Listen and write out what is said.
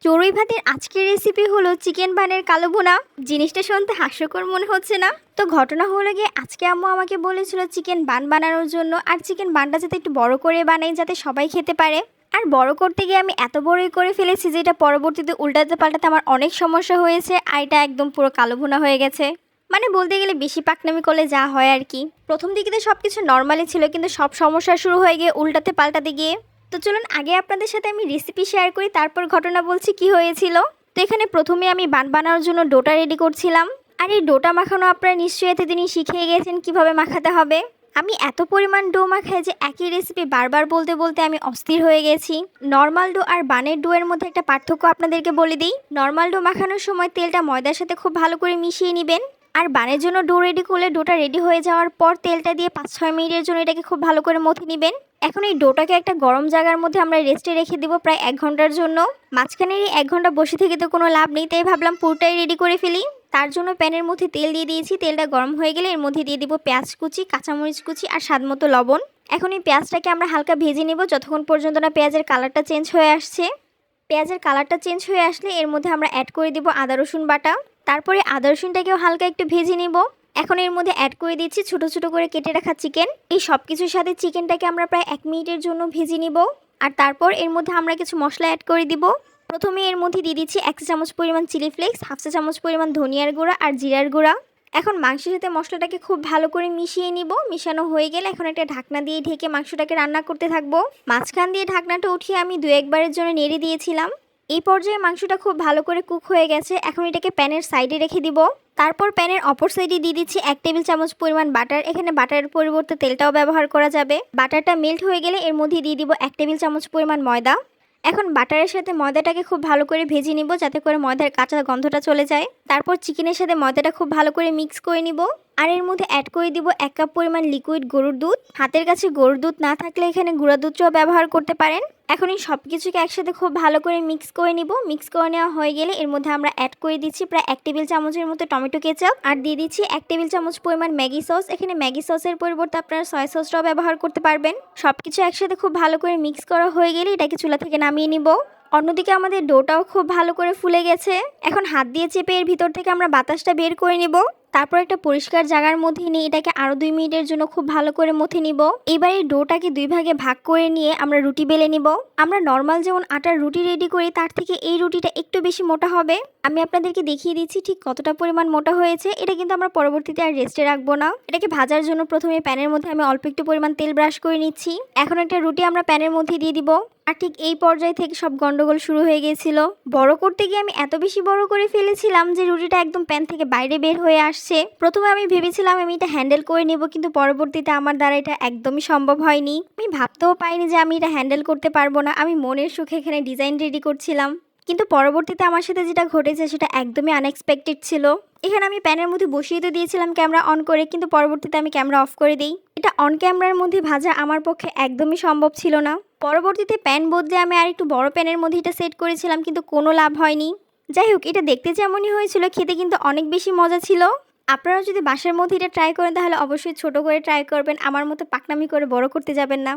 চড়ুই ভাতের আজকের রেসিপি হলো চিকেন বানের কালো ভুনা। জিনিসটা শুনতে হাস্যকর মনে হচ্ছে না? তো ঘটনা হলো গিয়ে আজকে আম্মু আমাকে বলেছিল চিকেন বান বানানোর জন্য, আর চিকেন বানটা যাতে একটু বড় করে বানাই যাতে সবাই খেতে পারে। আর বড় করতে গিয়ে আমি এত বড়ই করে ফেলেছি যে এটা পরবর্তীতে উল্টাতে পাল্টাতে আমার অনেক সমস্যা হয়েছে, আর এটা একদম পুরো কালো ভুনা হয়ে গেছে। মানে বলতে গেলে বেশি পাকনামি করলে যা হয় আর কি। প্রথম দিকে তো সব কিছু নর্মালি ছিল, কিন্তু সব সমস্যা শুরু হয়ে গিয়ে উল্টাতে পাল্টাতে গিয়ে। তো চলুন আগে আপনাদের সাথে আমি রেসিপি শেয়ার করি, তারপর ঘটনা বলছি কি হয়েছিল। তো এখানে প্রথমে আমি বান বানানোর জন্য ডোটা রেডি করছিলাম। আর এই ডোটা মাখানো আপনারা নিশ্চয়ই এতদিনই শিখিয়ে গেছেন কিভাবে মাখাতে হবে। আমি এত পরিমাণ ডো মাখাই যে একই রেসিপি বারবার বলতে বলতে আমি অস্থির হয়ে গেছি। নর্মাল ডো আর বানের ডো এর মধ্যে একটা পার্থক্য আপনাদেরকে বলে দিই। নর্মাল ডো মাখানোর সময় তেলটা ময়দার সাথে খুব ভালো করে মিশিয়ে নেবেন। আর বানের জন্য ডো রেডি করলে ডোটা রেডি হয়ে যাওয়ার পর তেলটা দিয়ে 5-6 মিনিটের জন্য এটাকে খুব ভালো করে মথে নেবেন। এখন এই ডোটাকে একটা গরম জায়গার মধ্যে আমরা রেস্টে রেখে দেবো প্রায় 1 ঘন্টার জন্য। মাঝখানের এই 1 ঘন্টা বসে থেকে তো কোনো লাভ নেই, তাই ভাবলাম পুরোটাই রেডি করে ফেলি। তার জন্য প্যানের মধ্যে তেল দিয়ে দিয়েছি। তেলটা গরম হয়ে গেলে এর মধ্যে দিয়ে দিব পেঁয়াজ কুচি, কাঁচামরিচ কুচি আর স্বাদমতো লবণ। এখন এই পেঁয়াজটাকে আমরা হালকা ভেজে নেব যতক্ষণ পর্যন্ত না পেঁয়াজের কালারটা চেঞ্জ হয়ে আসছে। পেঁয়াজের কালারটা চেঞ্জ হয়ে আসলে এর মধ্যে আমরা অ্যাড করে দিব আদা রসুন বাটা। তারপরে আদা রসুনটাকেও হালকা একটু ভেজে নেব। এখন এর মধ্যে অ্যাড করে দিচ্ছি ছোট ছোট করে কেটে রাখা চিকেন। এই সব কিছুর সাথে চিকেনটাকে আমরা প্রায় 1 মিনিটের জন্য ভেজে নিব। আর তারপর এর মধ্যে আমরা কিছু মশলা অ্যাড করে দিব। প্রথমে এর মধ্যে দিয়ে দিচ্ছি 1 চা চামচ পরিমাণ চিলি ফ্লেক্স, 1/2 চা চামচ পরিমাণ ধনিয়ার গুঁড়া আর জিরার গুঁড়া। এখন মাংসের সাথে মশলাটাকে খুব ভালো করে মিশিয়ে নিব। মিশানো হয়ে গেলে এখন একটা ঢাকনা দিয়ে ঢেকে মাংসটাকে রান্না করতে থাকবো। মাঝখান দিয়ে ঢাকনাটা উঠিয়ে আমি 2-1 বারের জন্য নেড়ে দিয়েছিলাম। এই পর্যায়ে মাংসটা খুব ভালো করে কুক হয়ে গেছে। এখন এটাকে প্যানের সাইডে রেখে দিব। তারপর প্যানের অপর সাইডে দিয়ে দিচ্ছি 1 টেবিল চামচ পরিমাণ বাটার। এখানে বাটারের পরিবর্তে তেলটাও ব্যবহার করা যাবে। বাটারটা মেল্ট হয়ে গেলে এর মধ্যে দিয়ে দিব 1 টেবিল চামচ পরিমাণ ময়দা। এখন বাটারের সাথে ময়দাটাকে খুব ভালো করে ভেজে নিব যাতে করে ময়দার কাঁচা গন্ধটা চলে যায়। তারপর চিকেনের সাথে ময়দাটা খুব ভালো করে মিক্স করে নিব। আর এর মধ্যে অ্যাড করে দিব 1 কাপ পরিমাণ লিকুইড গরুর দুধ। হাতের কাছে গরুর দুধ না থাকলে এখানে গুঁড়া দুধটাও ব্যবহার করতে পারেন। এখন এই সব কিছুকে একসাথে খুব ভালো করে মিক্স করে নিব। মিক্স করে নেওয়া হয়ে গেলে এর মধ্যে আমরা অ্যাড করে দিচ্ছি প্রায় 1 টেবিল চামচের মতো টমেটো কেচাপ। আর দিয়ে দিচ্ছি 1 টেবিল চামচ পরিমাণ ম্যাগি সস। এখানে ম্যাগি সসের পরিবর্তে আপনারা সয়া সসটাও ব্যবহার করতে পারবেন। সব কিছু একসাথে খুব ভালো করে মিক্স করা হয়ে গেলে এটাকে চুলা থেকে নামিয়ে নিব। অন্যদিকে আমাদের ডোটাও খুব ভালো করে ফুলে গেছে। এখন হাত দিয়ে চেপে এর ভিতর থেকে আমরা বাতাসটা বের করে নিব। তারপর একটা পরিষ্কার জায়গার মধ্যে নিয়ে এটাকে আরও 2 মিনিটের জন্য খুব ভালো করে মথে নিব। এবার এই ডোটাকে 2 ভাগে ভাগ করে নিয়ে আমরা রুটি বেলে নিব। আমরা নর্মাল যেমন আটার রুটি রেডি করি তার থেকে এই রুটিটা একটু বেশি মোটা হবে। আমি আপনাদেরকে দেখিয়ে দিচ্ছি ঠিক কতটা পরিমাণ মোটা হয়েছে। এটা কিন্তু আমরা পরবর্তীতে আর রেস্টে রাখবো না। এটাকে ভাজার জন্য প্রথমে প্যানের মধ্যে আমি অল্প একটু পরিমাণ তেল ব্রাশ করে নিচ্ছি। এখন একটা রুটি আমরা প্যানের মধ্যে দিয়ে দিব। আর ঠিক এই পর্যায় থেকে সব গন্ডগোল শুরু হয়ে গিয়েছিল। বড় করতে গিয়ে আমি এত বেশি বড় করে ফেলেছিলাম যে রুটিটা একদম প্যান থেকে বাইরে বের হয়ে আসছে। প্রথমে আমি ভেবেছিলাম আমি এটা হ্যান্ডেল করে নেব, কিন্তু পরবর্তীতে আমার দ্বারা এটা একদমই সম্ভব হয়নি। আমি ভাবতেও পাইনি যে আমি এটা হ্যান্ডেল করতে পারবো না। আমি মনের সুখে এখানে ডিজাইন রেডি করছিলাম, কিন্তু পরবর্তীতে আমার সাথে যেটা ঘটেছে সেটা একদমই আনএক্সপেক্টেড ছিল। এখানে আমি প্যানের মধ্যে বসিয়ে তো দিয়েছিলাম ক্যামেরা অন করে, কিন্তু পরবর্তীতে আমি ক্যামেরা অফ করে দিই। এটা অন ক্যামেরার মধ্যে ভাজা আমার পক্ষে একদমই সম্ভব ছিল না। পরবর্তীতে প্যান বদলে আমি আর একটু বড় প্যানের মধ্যে এটা সেট করেছিলাম, কিন্তু কোনো লাভ হয়নি। যাই হোক, এটা দেখতে যেমনই হয়েছিল খেতে কিন্তু অনেক বেশি মজা ছিল। আপনারা যদি বাসার মধ্যে এটা ট্রাই করেন তাহলে অবশ্যই ছোট করে ট্রাই করবেন। আমার মতো পাকনামি করে বড় করতে যাবেন না।